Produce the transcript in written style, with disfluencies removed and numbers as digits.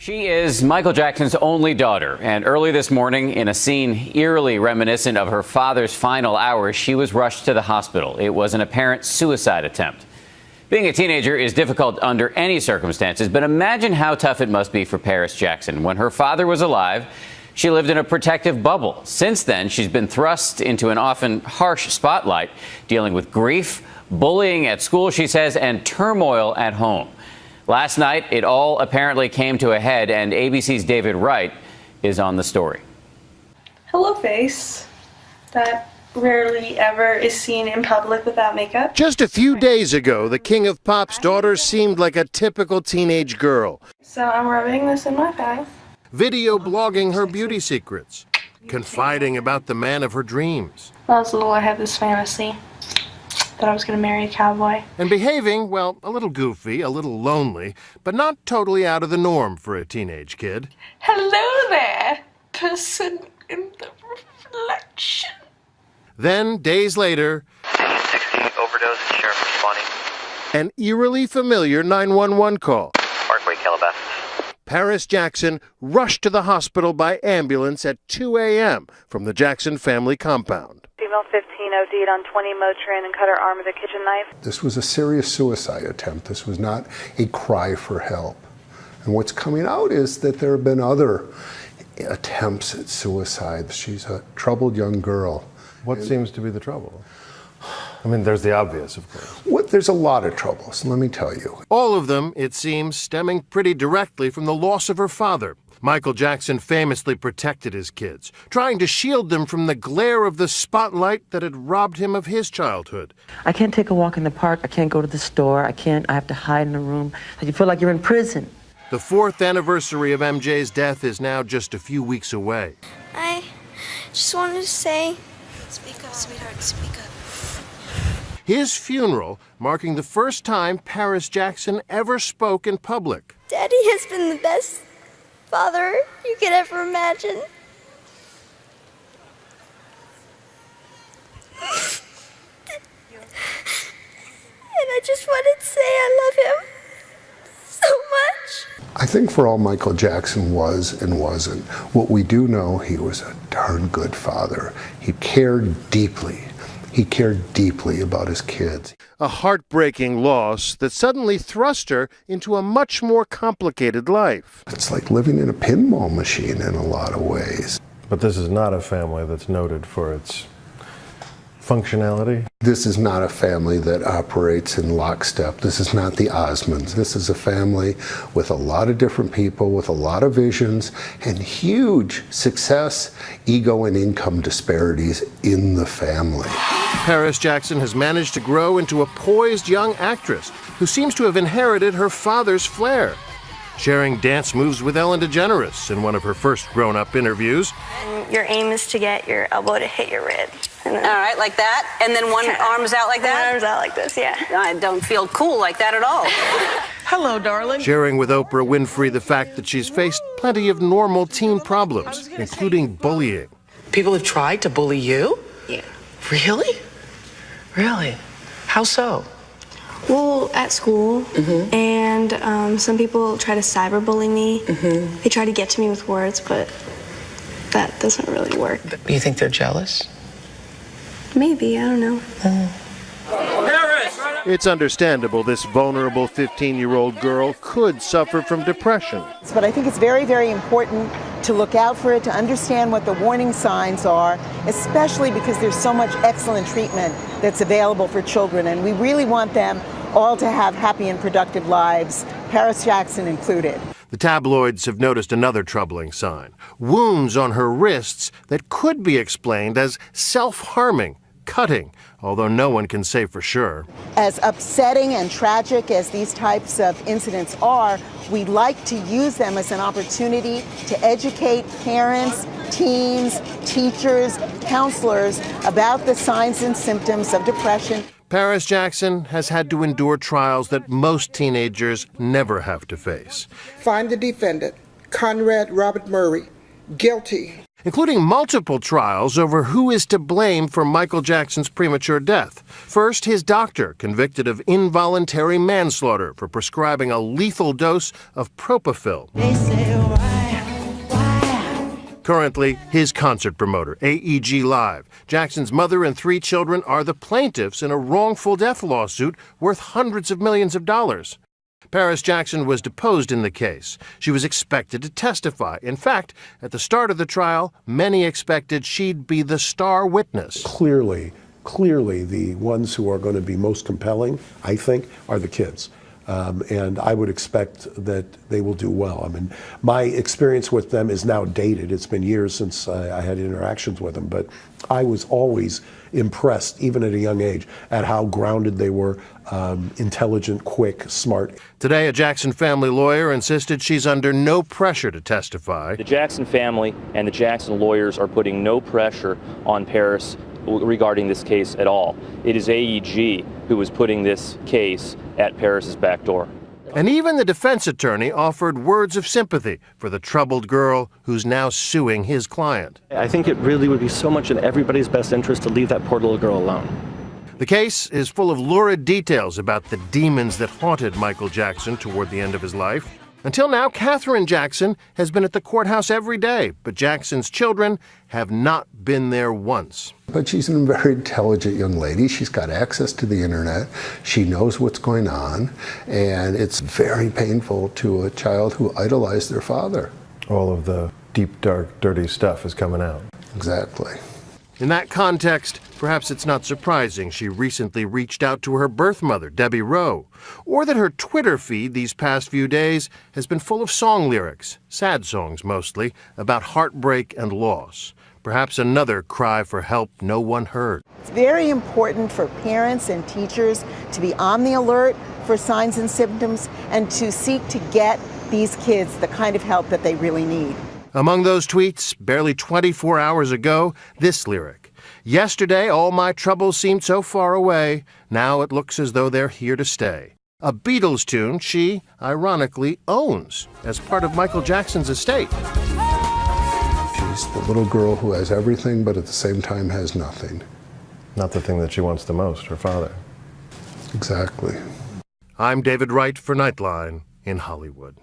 She is Michael Jackson's only daughter, and early this morning, in a scene eerily reminiscent of her father's final hours, she was rushed to the hospital. It was an apparent suicide attempt. Being a teenager is difficult under any circumstances, but imagine how tough it must be for Paris Jackson. When her father was alive, she lived in a protective bubble. Since then, she's been thrust into an often harsh spotlight, dealing with grief, bullying at school, she says, and turmoil at home. Last night, it all apparently came to a head, and ABC's David Wright is on the story. Hello, face. That rarely ever is seen in public without makeup. Just a few days ago, the King of Pop's daughter seemed like a typical teenage girl. So I'm rubbing this in my face. Video blogging her beauty secrets, confiding about the man of her dreams. When I was little, I had this fantasy that I was going to marry a cowboy. And behaving, well, a little goofy, a little lonely, but not totally out of the norm for a teenage kid. Hello there, person in the reflection. Then, days later, 16 overdose, sheriff responding. an eerily familiar 911 call. Parkway, Calabasas. Paris Jackson rushed to the hospital by ambulance at 2 a.m. from the Jackson family compound. Female 15 OD'd on 20 Motrin and cut her arm with a kitchen knife. This was a serious suicide attempt. This was not a cry for help. And what's coming out is that there have been other attempts at suicide. She's a troubled young girl. What seems to be the trouble? I mean, there's the obvious, of course. There's a lot of troubles, let me tell you. All of them, it seems, stemming pretty directly from the loss of her father. Michael Jackson famously protected his kids, trying to shield them from the glare of the spotlight that had robbed him of his childhood. I can't take a walk in the park. I can't go to the store. I have to hide in a room. You feel like you're in prison. The 4th anniversary of MJ's death is now just a few weeks away. I just wanted to say, speak up, sweetheart, speak up. His funeral marking the first time Paris Jackson ever spoke in public. Daddy has been the best father you could ever imagine. And I just wanted to say I love him so much. I think for all Michael Jackson was and wasn't, what we do know, he was a darn good father. He cared deeply. He cared deeply about his kids. A heartbreaking loss that suddenly thrust her into a much more complicated life. It's like living in a pinball machine in a lot of ways. But this is not a family that's noted for its functionality. This is not a family that operates in lockstep. This is not the Osmonds. This is a family with a lot of different people, with a lot of visions, and huge success, ego, and income disparities in the family. Paris Jackson has managed to grow into a poised young actress who seems to have inherited her father's flair, sharing dance moves with Ellen DeGeneres in one of her first grown-up interviews. Your aim is to get your elbow to hit your rib. All right, like that? And then one arm's out like that? One arm's out like this, yeah. I don't feel cool like that at all. Hello, darling. Sharing with Oprah Winfrey the fact that she's faced plenty of normal teen problems, including bullying. People have tried to bully you? Yeah. Really? Really? How so? Well, at school, and some people try to cyberbully me. They try to get to me with words, but that doesn't really work. Do you think they're jealous? Maybe, I don't know. It's understandable this vulnerable 15-year-old girl could suffer from depression. But I think it's very, very important to look out for it, to understand what the warning signs are, especially because there's so much excellent treatment that's available for children, and we really want them all to have happy and productive lives, Paris Jackson included. The tabloids have noticed another troubling sign: wounds on her wrists that could be explained as self-harming, cutting, although no one can say for sure. As upsetting and tragic as these types of incidents are, we like to use them as an opportunity to educate parents, teens, teachers, counselors about the signs and symptoms of depression. Paris Jackson has had to endure trials that most teenagers never have to face. Find the defendant, Conrad Robert Murray, guilty. including multiple trials over who is to blame for Michael Jackson's premature death. First, his doctor, convicted of involuntary manslaughter for prescribing a lethal dose of Propofol. Currently, his concert promoter, AEG Live. Jackson's mother and 3 children are the plaintiffs in a wrongful death lawsuit worth hundreds of millions of dollars. Paris Jackson was deposed in the case. She was expected to testify. In fact, at the start of the trial, many expected she'd be the star witness. Clearly, the ones who are going to be most compelling, I think, are the kids. And I would expect that they will do well. I mean, my experience with them is now dated. It's been years since I had interactions with them, but I was always impressed, even at a young age, at how grounded they were, intelligent, quick, smart. Today, a Jackson family lawyer insisted she's under no pressure to testify. The Jackson family and the Jackson lawyers are putting no pressure on Paris regarding this case at all. It is AEG who is putting this case at Paris's back door. And even the defense attorney offered words of sympathy for the troubled girl who's now suing his client. I think it really would be so much in everybody's best interest to leave that poor little girl alone. The case is full of lurid details about the demons that haunted Michael Jackson toward the end of his life. Until now, Katherine Jackson has been at the courthouse every day, but Jackson's children have not been there once. But she's a very intelligent young lady. She's got access to the internet. She knows what's going on, and it's very painful to a child who idolized their father. All of the deep, dark, dirty stuff is coming out. Exactly. In that context, perhaps it's not surprising she recently reached out to her birth mother, Debbie Rowe, or that her Twitter feed these past few days has been full of song lyrics, sad songs mostly, about heartbreak and loss. Perhaps another cry for help no one heard. It's very important for parents and teachers to be on the alert for signs and symptoms and to seek to get these kids the kind of help that they really need. Among those tweets, barely 24 hours ago, this lyric. Yesterday, all my troubles seemed so far away. Now it looks as though they're here to stay. A Beatles tune she, ironically, owns as part of Michael Jackson's estate. She's the little girl who has everything, but at the same time has nothing. Not the thing that she wants the most, her father. Exactly. I'm David Wright for Nightline in Hollywood.